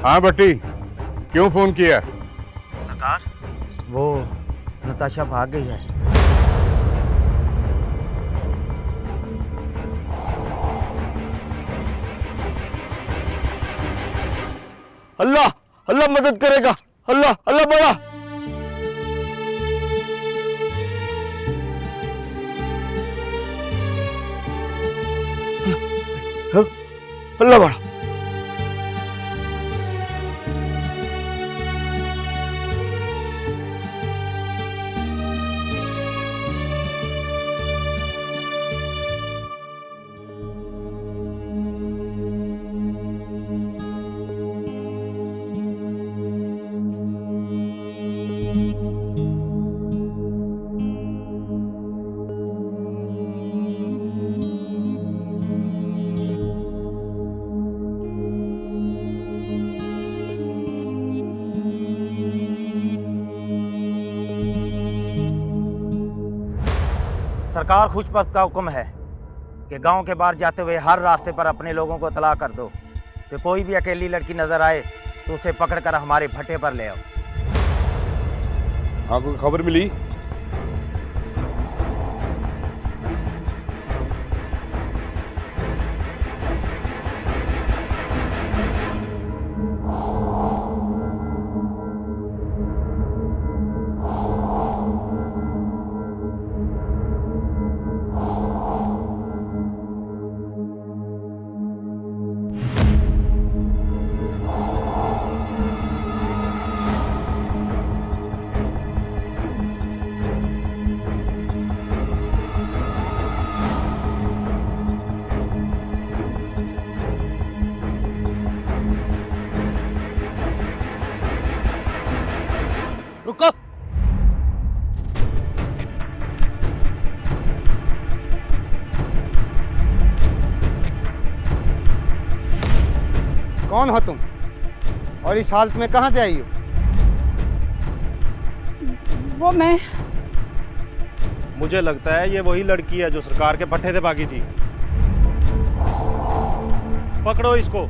हाँ बट्टी, क्यों फोन किया? सरकार, वो नताशा भाग गई है। अल्लाह अल्लाह मदद करेगा, अल्लाह अल्लाह बड़ा। अल्लाह बड़ा। सरकार खुशबख्त का हुक्म है कि गांव के बाहर जाते हुए हर रास्ते पर अपने लोगों को इतला कर दो कि कोई भी अकेली लड़की नजर आए तो उसे पकड़कर हमारे भट्टे पर ले आओ। हाँ, कोई खबर मिली? रुको। कौन हो तुम और इस हालत में कहां से आई हो? वो मैं मुझे लगता है ये वही लड़की है जो सरकार के भट्टे से भागी थी। पकड़ो इसको।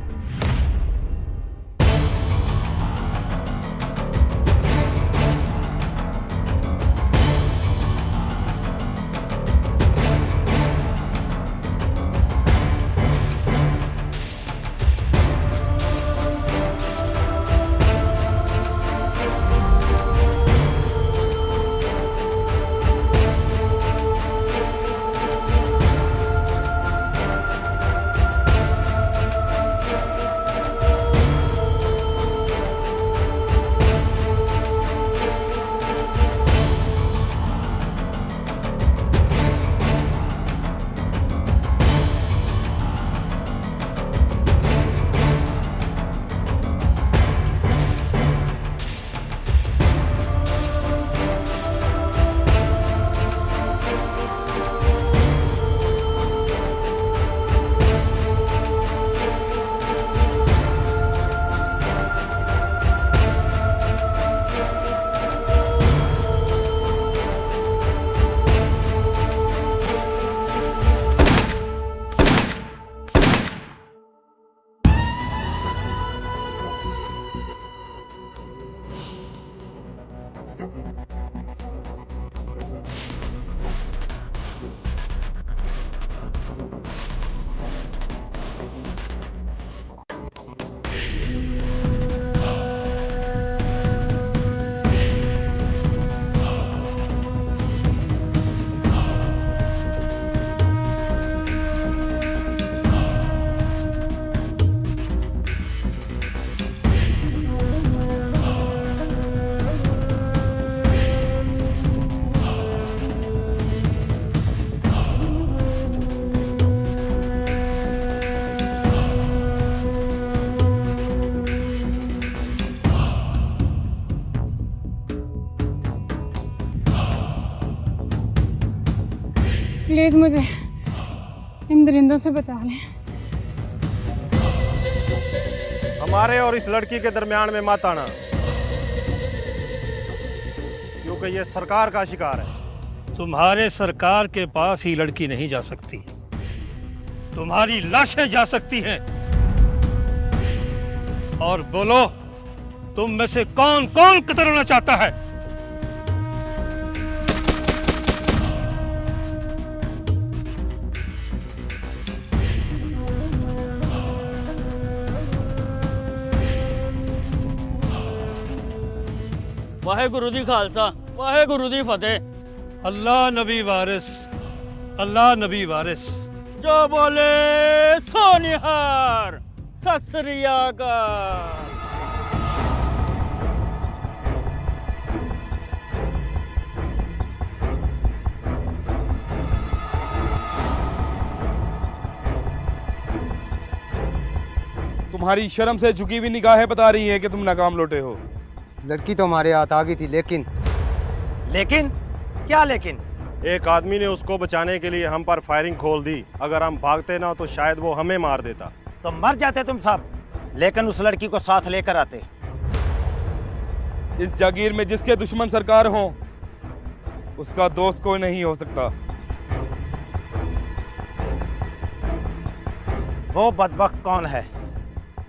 प्लीज मुझे इन दरिंदों से बचा लें। हमारे और इस लड़की के दरमियान में मत आना, क्योंकि ये सरकार का शिकार है। तुम्हारे सरकार के पास ही लड़की नहीं जा सकती, तुम्हारी लाशें जा सकती हैं और बोलो, तुम में से कौन कौन कत्ल होना चाहता है? वाहेगुरु जी खालसा, वाहेगुरु जी फतेह। अल्लाह नबी वारिस, अल्लाह नबी वारिस। जो बोले सो निहार, सत श्री अकाल। तुम्हारी शर्म से झुकी हुई निगाहें बता रही हैं कि तुम नाकाम लौटे हो। लड़की तो हमारे हाथ आ गई थी, लेकिन क्या लेकिन? एक आदमी ने उसको बचाने के लिए हम पर फायरिंग खोल दी। अगर हम भागते ना तो शायद वो हमें मार देता। तो मर जाते तुम सब, लेकिन उस लड़की को साथ लेकर आते। इस जागीर में जिसके दुश्मन सरकार हो, उसका दोस्त कोई नहीं हो सकता। वो बदबख्त कौन है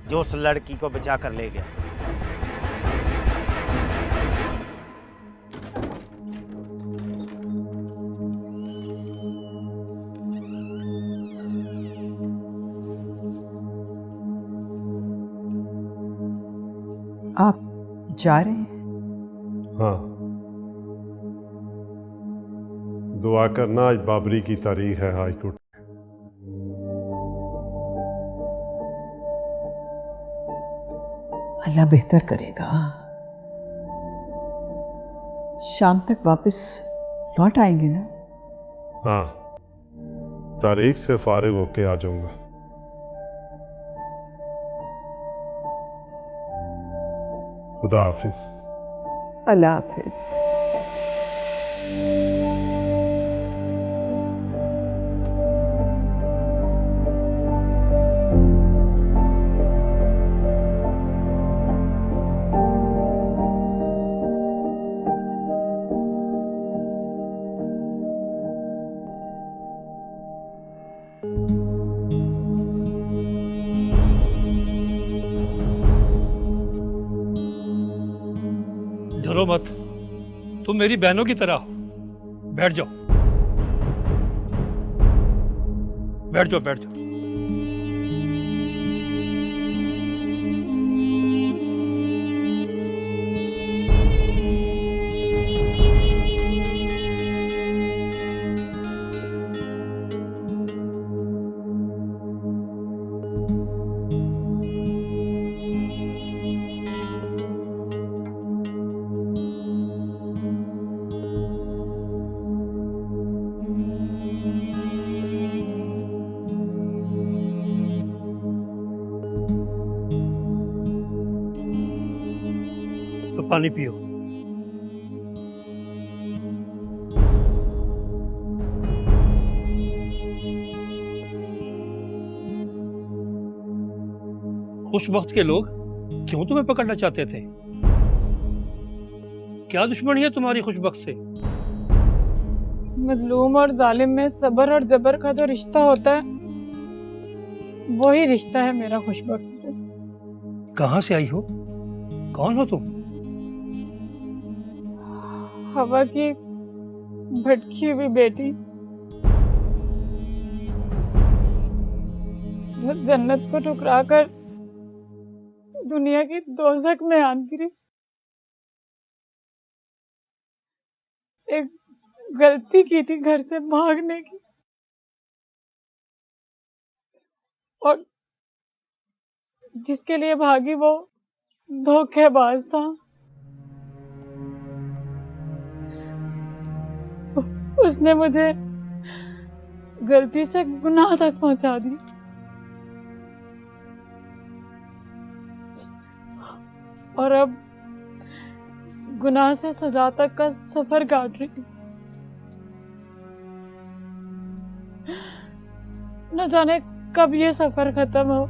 जो उस लड़की को बचा कर ले गया? आप जा रहे हैं? हाँ, दुआ करना, आज बाबरी की तारीख है हाई कोर्ट। अल्लाह बेहतर करेगा। शाम तक वापस लौट आएंगे ना? हाँ, तारीख से फारिग होके आ जाऊंगा। खुदा हाफिज। अल्लाह हाफिज। डरो मत, तुम मेरी बहनों की तरह हो। बैठ जाओ, बैठ जाओ, बैठ जाओ। तो पानी पियो। खुश वक्त के लोग क्यों तुम्हें पकड़ना चाहते थे? क्या दुश्मनी है तुम्हारी खुशबख्त से? मजलूम और जालिम में सब्र और जबर का जो रिश्ता होता है, वही रिश्ता है मेरा खुशबख्त से। कहाँ से आई हो? कौन हो तुम? हवा की भटकी हुई बेटी, जो जन्नत को ठुकरा कर दुनिया की दोज़ख में आन गिरी। एक गलती की थी घर से भागने की, और जिसके लिए भागी वो धोखेबाज था। उसने मुझे गलती से गुनाह तक पहुंचा दी। और अब गुनाह से सजा तक का सफर काट रही। न जाने कब ये सफर खत्म हो।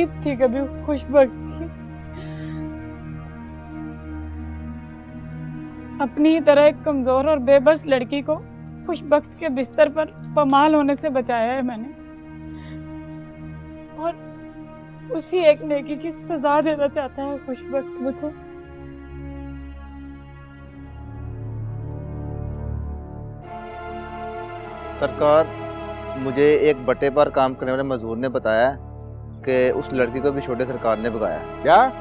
नसीब थी कभी खुशबख्त की। अपनी ही तरह एक कमजोर और बेबस लड़की को खुशबख्त के बिस्तर पर पमाल होने से बचाया है मैंने, और उसी एक नेकी की सजा देना चाहता है खुशबख्त मुझे। सरकार, मुझे एक बट्टे पर काम करने वाले मजदूर ने बताया कि उस लड़की को भी छोटे सरकार ने भगाया। क्या?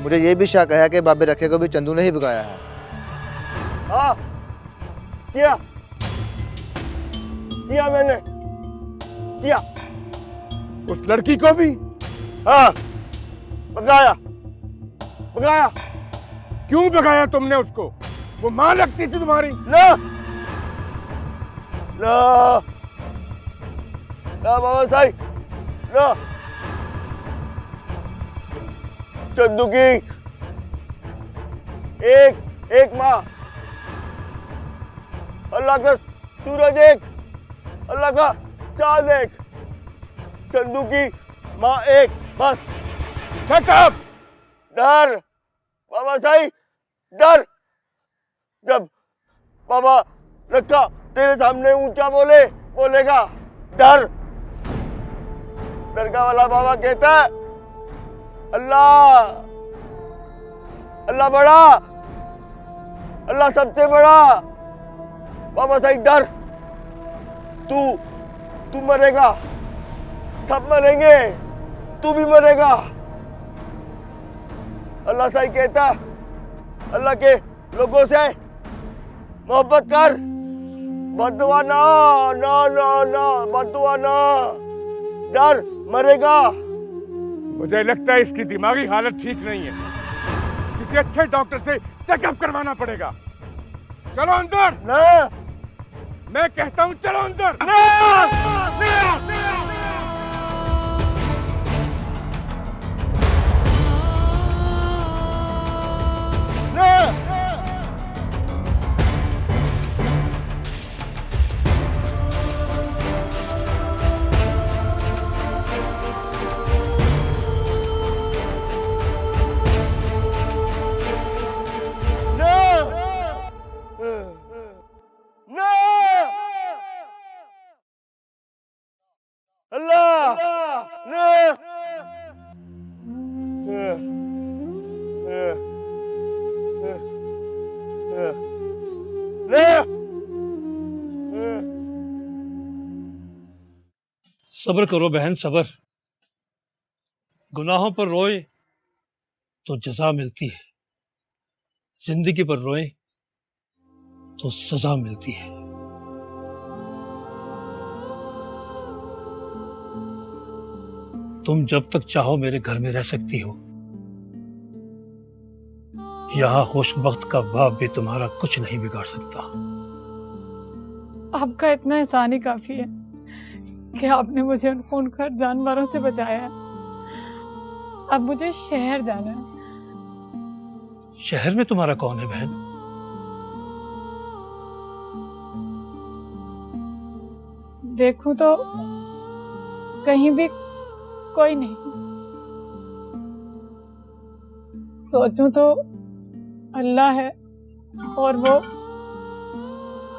मुझे ये भी शक है कि बाबे रखे को भी चंदू ने ही भगाया है। हाँ, किया मैंने किया। उस लड़की को भी? हाँ, भगाया। क्यों भगाया तुमने उसको? वो मां लगती थी तुम्हारी। ना बाबा साहब, ना। चंदू की एक माँ, अल्लाह का सूरज एक, अल्लाह का चांद एक, चंदू की माँ एक, बस। Shut up! डर बाबा साहब, डर। जब बाबा रखा तेरे सामने ऊंचा बोलेगा डर। दरगाह वाला बाबा कहता है अल्लाह बड़ा, अल्लाह सबसे बड़ा। बाबा साहब डर, तू मरेगा, सब मरेंगे, तू भी मरेगा। अल्लाह साहब कहता अल्लाह के लोगों से मोहब्बत कर, बददुआ ना, बददुआ ना, डर, मरेगा। मुझे लगता है इसकी दिमागी हालत ठीक नहीं है, किसी अच्छे डॉक्टर से चेकअप करवाना पड़ेगा। चलो अंदर। ना, मैं कहता हूँ चलो अंदर। सब्र करो बहन, सब्र। गुनाहों पर रोए तो जजा मिलती है, जिंदगी पर रोए तो सजा मिलती है। तुम जब तक चाहो मेरे घर में रह सकती हो। यहां खुशबख्त का बाप भी तुम्हारा कुछ नहीं बिगाड़ सकता। आपका इतना एहसान ही काफी है कि आपने मुझे उन खूनखार जानवरों से बचाया है। अब मुझे शहर जाना है। शहर में तुम्हारा कौन है बहन? देखूं तो कहीं भी कोई नहीं, सोचूं तो अल्लाह है और वो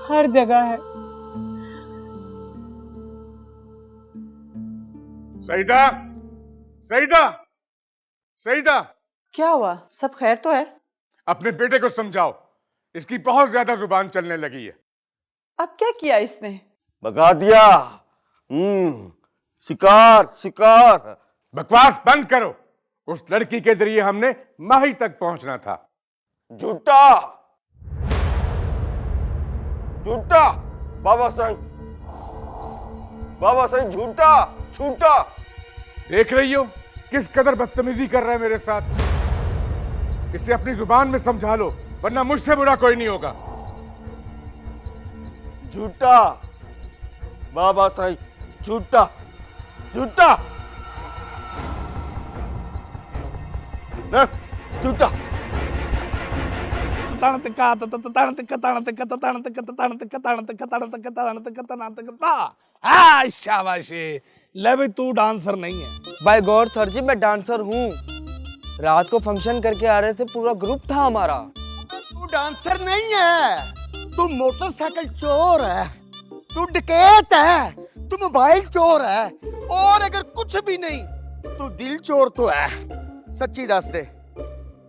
हर जगह है। सईदा, सईदा, सईदा, क्या हुआ? सब खैर तो है? अपने बेटे को समझाओ, इसकी बहुत ज्यादा जुबान चलने लगी है। अब क्या किया इसने? भगा दिया। शिकार। बकवास बंद करो। उस लड़की के जरिए हमने माही तक पहुंचना था। झूठा बाबा साईं, झूठा। देख रही हो किस कदर बदतमीजी कर रहा है मेरे साथ। इसे अपनी जुबान में समझा लो, वरना मुझसे बुरा कोई नहीं होगा। झूठा बाबा साईं, झूठा। शाबाशी। ले भाई, तू डांसर नहीं है, बाय गॉड सर जी, मैं डांसर हूँ। रात को फंक्शन करके आ रहे थे, पूरा ग्रुप था हमारा। तू डांसर नहीं है, तू मोटरसाइकिल चोर है, तू डकैत है, तू मोबाइल चोर है, और अगर कुछ भी नहीं तू दिल चोर तो है। सच्ची दस दे,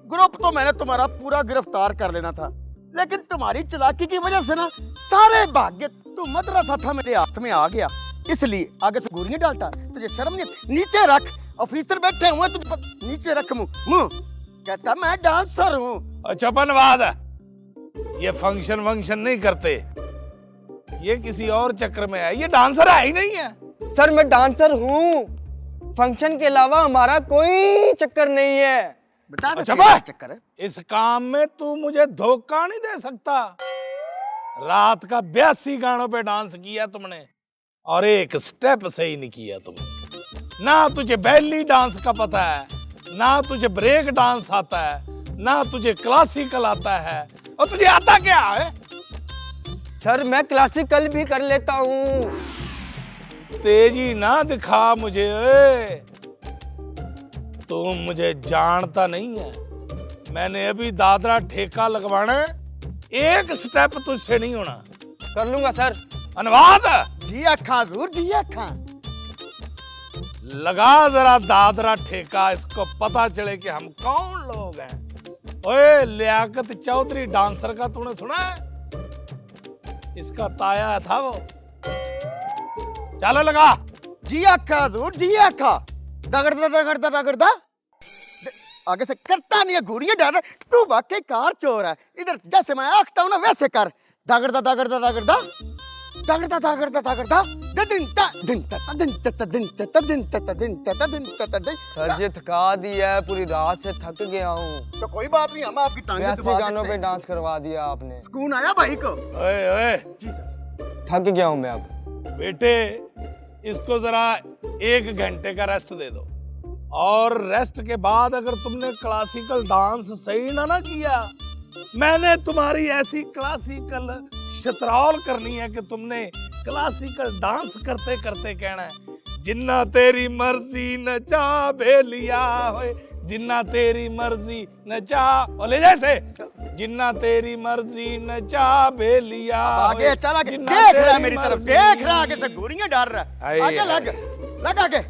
ग्रुप तो मैंने तुम्हारा पूरा गिरफ्तार कर लेना था, लेकिन तुम्हारी चालाकी की वजह से ना सारे भाग गए। तू मदरसा था मेरे हाथ में आ गया, इसलिए आगे से गोलियां डालता। तुझे शर्म नहीं? नीचे रख, ऑफिसर बैठे हुए, तुझे नीचे रख मुंह। कहता मैं डांसर हूँ। अच्छा बनवाद, ये फंक्शन वंक्शन नहीं करते, ये किसी और चक्कर में है, ये डांसर है ही नहीं है। सर मैं डांसर हूँ, फंक्शन के अलावा हमारा कोई चक्कर नहीं है। बता दे अच्छा क्या चक्कर है? इस काम में तू मुझे धोखा नहीं दे सकता। रात का 82 गानों पे डांस किया तुमने और एक स्टेप सही नहीं किया तुमने। ना तुझे बैली डांस का पता है, ना तुझे ब्रेक डांस आता है, ना तुझे क्लासिकल आता है, और तुझे आता क्या है? सर मैं क्लासिकल भी कर लेता हूँ। तेजी ना दिखा मुझे, तुम मुझे जानता नहीं है। मैंने अभी दादरा ठेका लगवाना है, एक स्टेप तुझसे नहीं होना। कर लूंगा सर। अनवाज जी अखा हजूर, जी अखा। लगा जरा दादरा ठेका, इसको पता चले कि हम कौन लोग हैं। ओए लियाकत चौधरी डांसर का तूने सुना है? इसका ताया था वो। चलो लगा। जी अखा हजूर, जी अखा। दगड़दा दगड़दा दगड़दा, आगे से करता नहीं है, घूरियां डाल। तू वाकई कार चोर है। इधर जैसे मैं आंखता हूं ना वैसे कर। दगड़दा दगड़दा दगड़दा, दगड़दा दगड़दा दगड़दा, दिन ता दिन ता दिन ता दिन ता दिन ता दिन ता दिन ता दिन। सर जी थका दिया है, पूरी रात से थक गया हूँ। तो कोई बात नहीं, हम आपकी टांगें दबा देते हैं। गानों पे डांस करवा दिया आपने। सुकून आया भाई को? ओए ओए जी सर। थक गया हूँ मैं अब। बेटे इसको जरा 1 घंटे का रेस्ट दे दो, और रेस्ट के बाद अगर तुमने क्लासिकल डांस सही ना किया, मैंने तुम्हारी ऐसी क्लासिकल शतरौल करनी है कि तुमने क्लासिकल डांस करते करते कहना है, जिन्ना तेरी मर्जी नचा भेलिया होए, जिन्ना तेरी मर्जी नचा, और ले जैसे जिन्ना तेरी मर्जी नचा भेलिया। आगे चल, आगे देख रहा है मेरी तरफ, देख रहा है, आगे से गोरियां डाल रहा है। आगे लग आगे।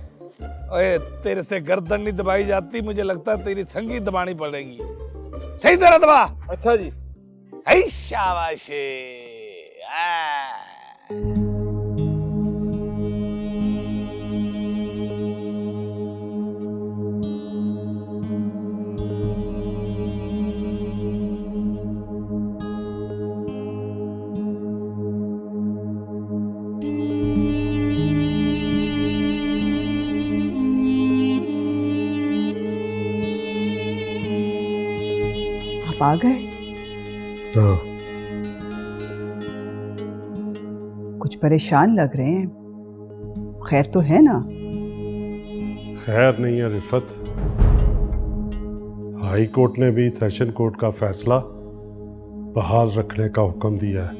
ओए तेरे से गर्दन नहीं दबाई जाती, मुझे लगता है तेरी संगीत दबानी पड़ेगी। सही तरह दबा। अच्छा जी। शाबाशी। आप आ गए? हाँ। कुछ परेशान लग रहे हैं, खैर तो है ना? खैर नहीं है रिफत, हाई कोर्ट ने भी सेशन कोर्ट का फैसला बहाल रखने का हुक्म दिया है।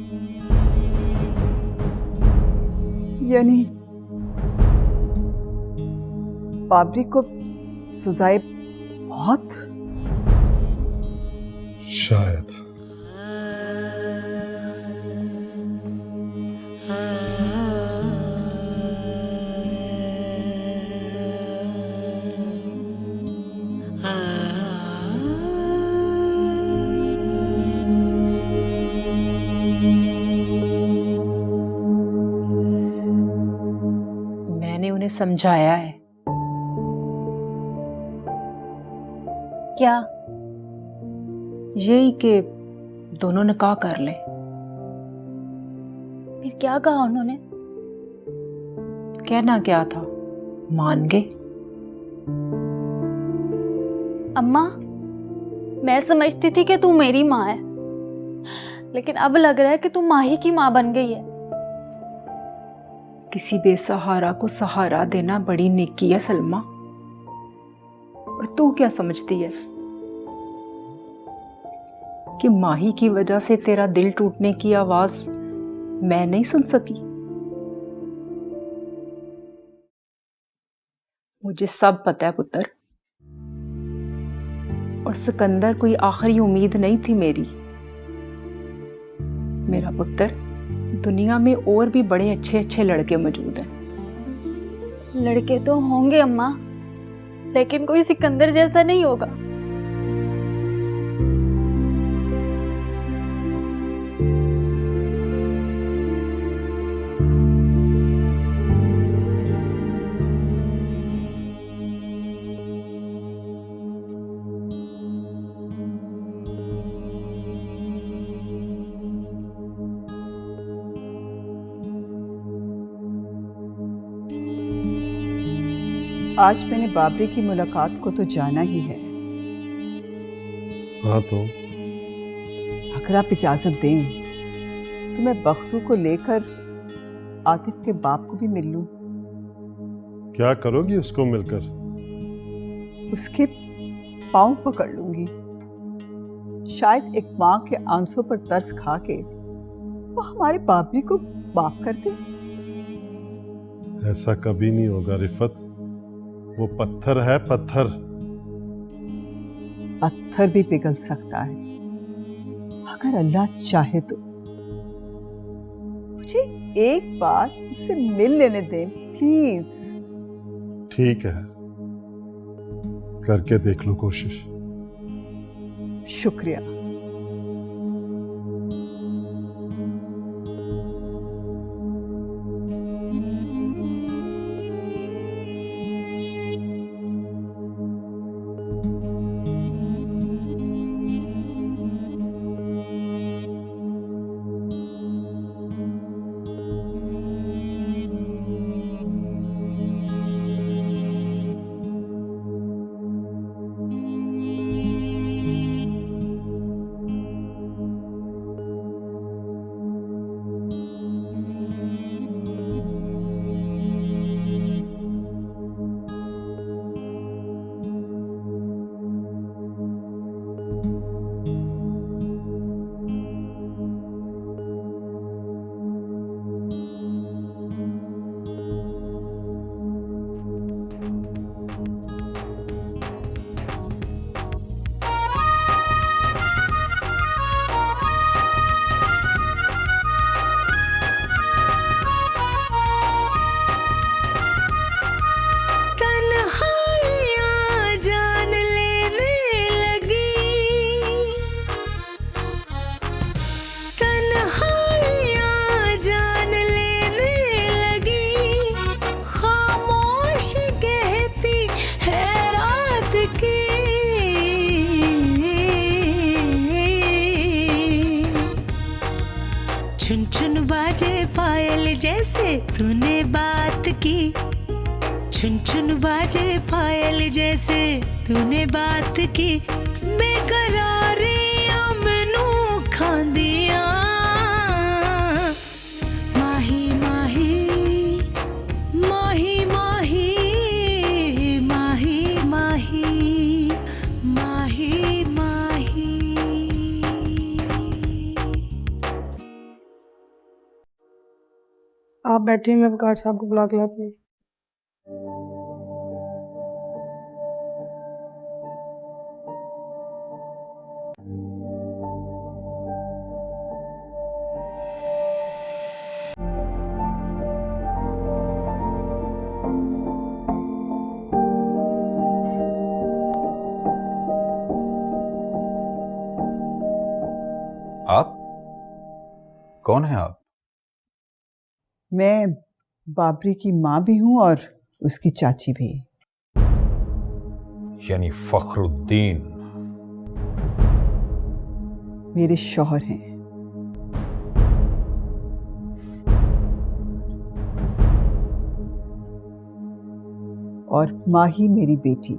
यानी बाबरी को सजाए बहुत? शायद। मैंने उन्हें समझाया है। क्या? यही कि दोनों निकाह कर ले। फिर क्या कहा उन्होंने? कहना क्या था, मान गए। अम्मा, मैं समझती थी कि तू मेरी माँ है, लेकिन अब लग रहा है कि तू माही की माँ बन गई है। किसी बेसहारा को सहारा देना बड़ी नेकी है सलमा, और तू क्या समझती है कि माही की वजह से तेरा दिल टूटने की आवाज मैं नहीं सुन सकी? मुझे सब पता है पुत्र, और सिकंदर कोई आखिरी उम्मीद नहीं थी मेरी। मेरा पुत्र, दुनिया में और भी बड़े अच्छे अच्छे लड़के मौजूद हैं। लड़के तो होंगे अम्मा, लेकिन कोई सिकंदर जैसा नहीं होगा। आज मैंने बाबरी की मुलाकात को तो जाना ही है। हाँ तो अगर आप इजाजत दें तो मैं बख्तू को लेकर आतिफ के बाप को भी मिल लूं। क्या करोगी उसको मिलकर? उसके पांव पकड़ लूंगी। शायद एक माँ के आंसू पर तरस खा के वो हमारे बाबरी को माफ कर दे। ऐसा कभी नहीं होगा रिफत। वो पत्थर है, पत्थर। पत्थर भी पिघल सकता है अगर अल्लाह चाहे तो। मुझे एक बार उससे मिल लेने दें प्लीज। ठीक है, करके देख लो कोशिश। शुक्रिया। छुन छुन बाजे पायल जैसे तूने बात की, छुन छुन बाजे पायल जैसे तूने बात की, बेकरारियां मैनू खांदियां, माही माही माही माही माही माही माही माही। आप बैठे, मैं वकार साहब को बुला के लाती हूँ। आप कौन है? आप? मैं बाबरी की माँ भी हूँ और उसकी चाची भी। यानी फखरुद्दीन मेरे शौहर हैं। और माही मेरी बेटी,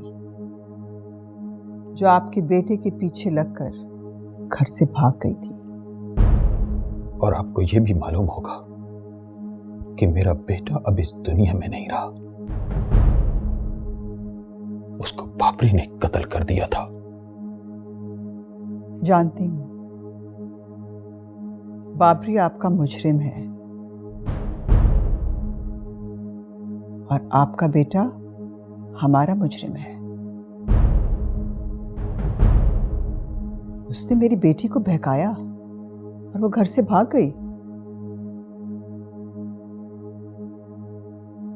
जो आपके बेटे के पीछे लगकर घर से भाग गई थी। और आपको यह भी मालूम होगा कि मेरा बेटा अब इस दुनिया में नहीं रहा। उसको बाबरी ने कत्ल कर दिया था। जानती हूं, बाबरी आपका मुजरिम है और आपका बेटा हमारा मुजरिम है। उसने मेरी बेटी को बहकाया और वो घर से भाग गई।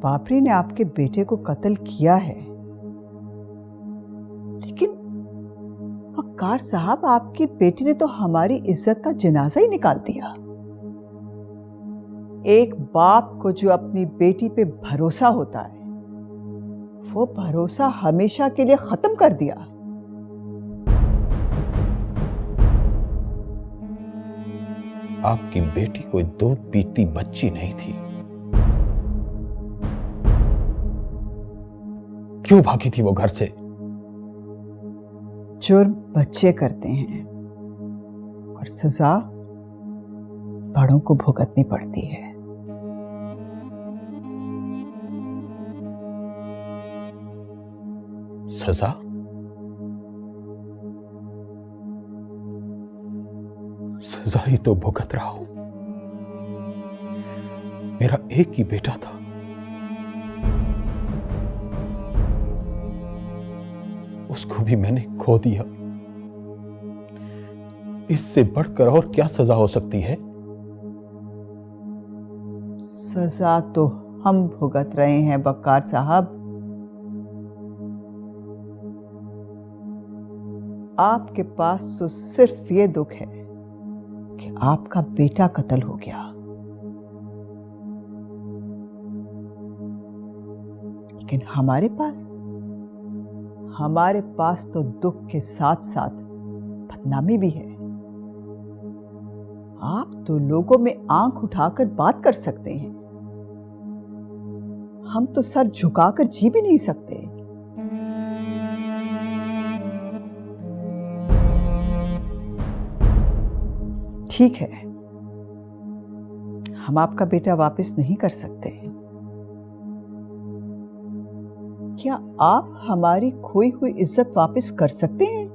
बापरी ने आपके बेटे को कत्ल किया है, लेकिन वकार साहब, आपकी बेटी ने तो हमारी इज्जत का जनाजा ही निकाल दिया। एक बाप को जो अपनी बेटी पे भरोसा होता है, वो भरोसा हमेशा के लिए खत्म कर दिया। आपकी बेटी कोई दूध पीती बच्ची नहीं थी। क्यों भागी थी वो घर से? जुर्म बच्चे करते हैं और सजा बड़ों को भुगतनी पड़ती है। सजा? सजा ही तो भुगत रहा हूं। मेरा एक ही बेटा था, उसको भी मैंने खो दिया। इससे बढ़कर और क्या सजा हो सकती है? सजा तो हम भुगत रहे हैं बक्कार साहब। आपके पास तो सिर्फ ये दुख है कि आपका बेटा कत्ल हो गया, लेकिन हमारे पास तो दुख के साथ साथ बदनामी भी है। आप तो लोगों में आंख उठाकर बात कर सकते हैं, हम तो सर झुकाकर जी भी नहीं सकते। ठीक है, हम आपका बेटा वापस नहीं कर सकते। क्या आप हमारी खोई हुई इज्जत वापस कर सकते हैं?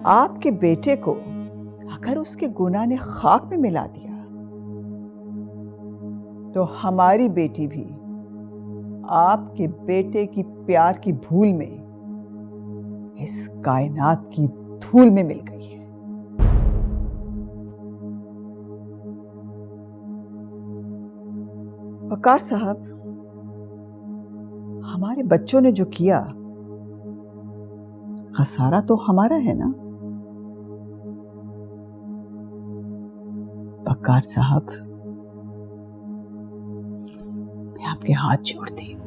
आपके बेटे को अगर उसके गुनाह ने खाक में मिला दिया, तो हमारी बेटी भी आपके बेटे की प्यार की भूल में इस कायनात की धूल में मिल गई है। वकार साहब, हमारे बच्चों ने जो किया, खसारा तो हमारा है ना? वकार साहब, मैं आपके हाथ जोड़ती हूं।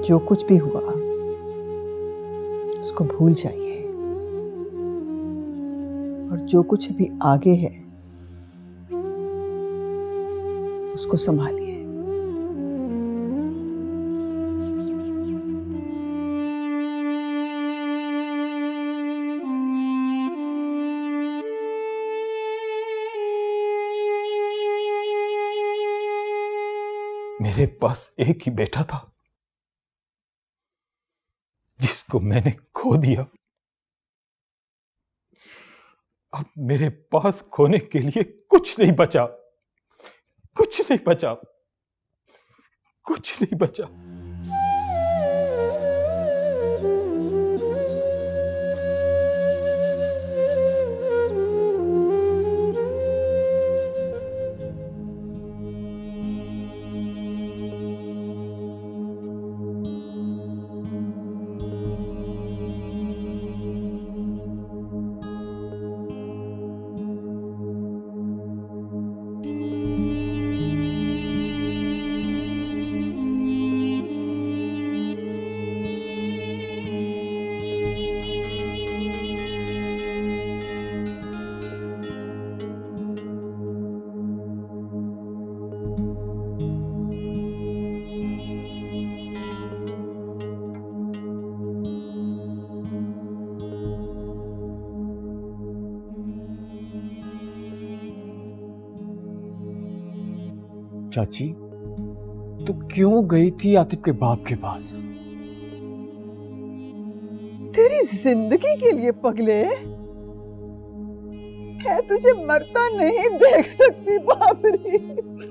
जो कुछ भी हुआ उसको भूल जाइए, और जो कुछ अभी आगे है उसको संभालिए। मेरे पास एक ही बेटा था जिसको मैंने खो दिया। अब मेरे पास खोने के लिए कुछ नहीं बचा, कुछ नहीं बचा, कुछ नहीं बचा। चाची, तू क्यों गई थी आतिफ के बाप के पास? तेरी जिंदगी के लिए पगले। मैं तुझे मरता नहीं देख सकती बाबरी।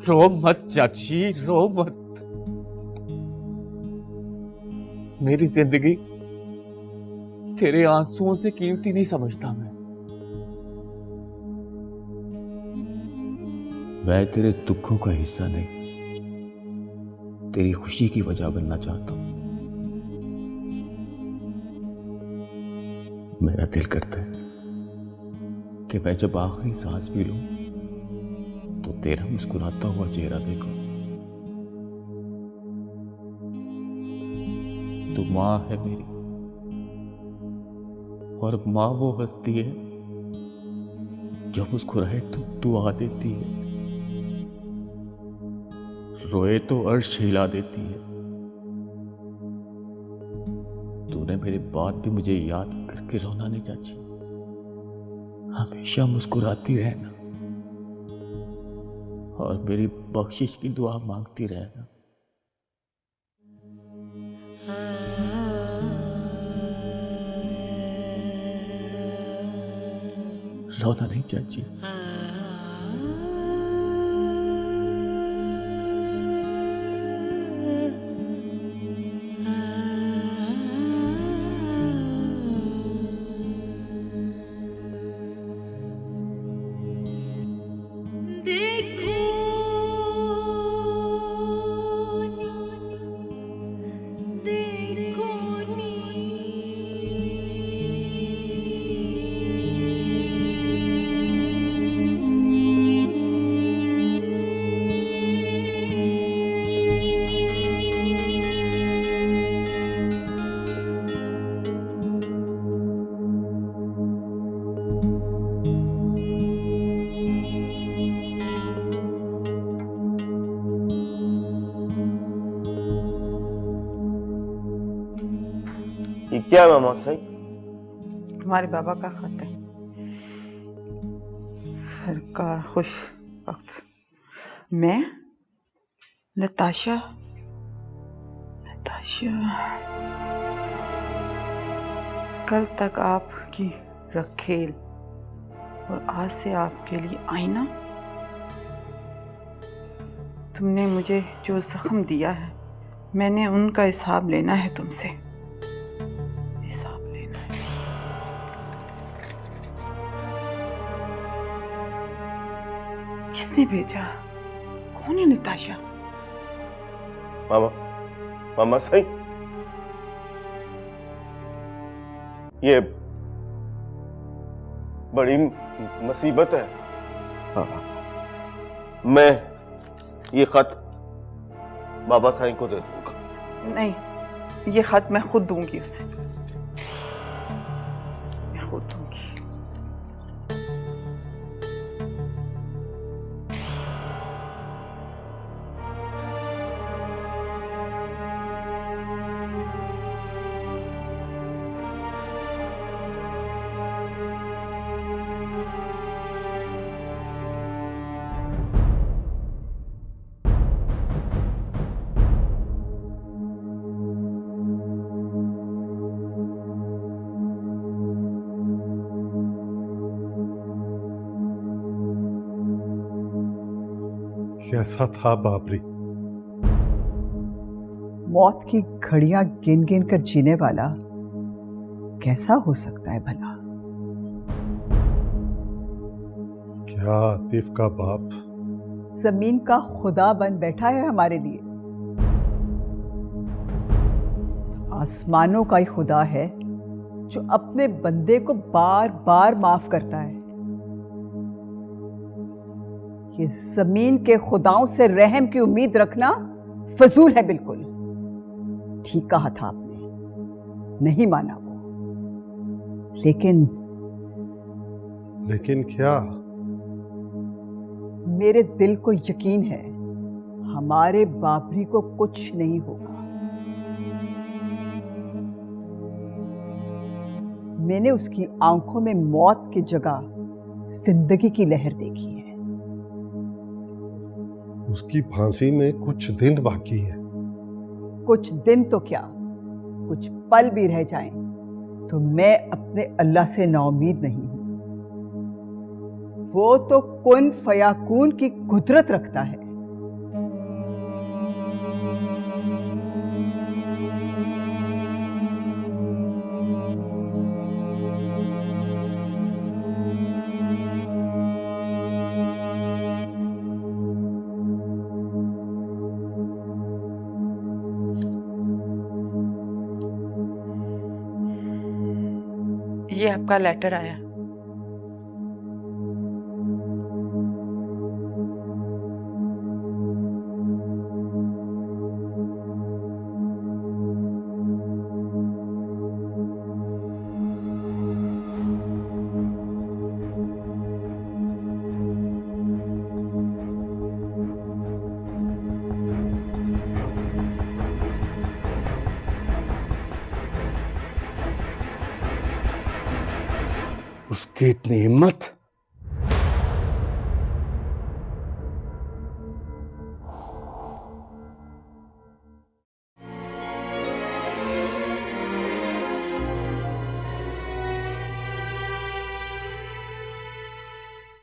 रो मत चाची, रो मत। मेरी जिंदगी तेरे आंसुओं से कीमती नहीं समझता मैं तेरे दुखों का हिस्सा नहीं, तेरी खुशी की वजह बनना चाहता हूं। मेरा दिल करता है कि मैं जब आखिरी सांस भी लूं तो तेरा मुस्कुराता हुआ चेहरा देखूं। तू मां है मेरी, और मां वो हंसती है जो मुस्कुराए तो दुआ देती है, रोए तो अर्श हिला देती है। तूने मेरे बाद भी मुझे याद करके रोना नहीं चाची, हमेशा मुस्कुराती रहना और मेरी बख्शिश की दुआ मांगती रहना। रोना नहीं चाची। ये क्या है मामा साहब? तुम्हारे बाबा का खत है। सरकार खुश वक्त। मैं नताशा कल तक आपकी रखेल और आज से आपके लिए आईना। तुमने मुझे जो जख्म दिया है मैंने उनका हिसाब लेना है तुमसे, हिसाब लेना है। किसने भेजा? कौन है नताशा? मामा सही, ये बड़ी मुसीबत है। मैं ये खत बाबा साईं को दे दूंगा। नहीं, ये खत मैं खुद दूंगी उसे, मैं खुद दूंगी। कैसा था बाबरी? मौत की घड़ियां गिन गिन कर जीने वाला कैसा हो सकता है भला? क्या आतिफ का बाप जमीन का खुदा बन बैठा है हमारे लिए? आसमानों का ही खुदा है जो अपने बंदे को बार बार माफ करता है। ये जमीन के खुदाओं से रहम की उम्मीद रखना फजूल है बिल्कुल। ठीक कहा था आपने, नहीं माना वो, लेकिन क्या? मेरे दिल को यकीन है हमारे बाबरी को कुछ नहीं होगा। मैंने उसकी आंखों में मौत की जगह जिंदगी की लहर देखी है। उसकी फांसी में कुछ दिन बाकी है। कुछ दिन तो क्या, कुछ पल भी रह जाएं तो मैं अपने अल्लाह से नाउम्मीद नहीं हूं। वो तो कुन फयाकून की कुदरत रखता है। ये आपका लेटर आया। उसकी इतनी हिम्मत